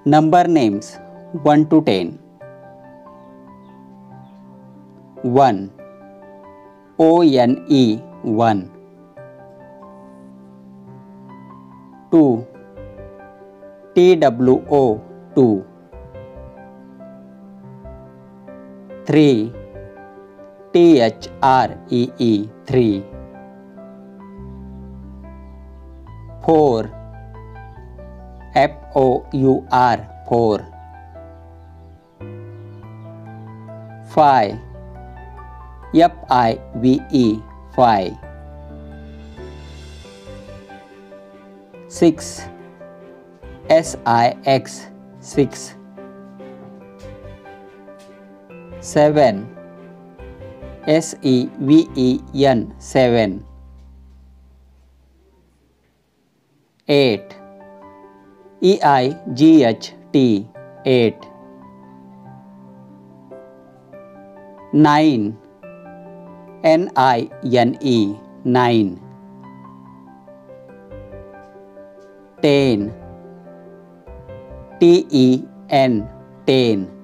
Number names 1 to 10. 1. ONE 1. 2. TWO 2. 3. THREE 3. 4. FOUR 4. 5. FIVE 5. 6. SIX 6. 7. SEVEN 7. 8. EIGHT 8. 9. NINE 9. 10. TEN 10.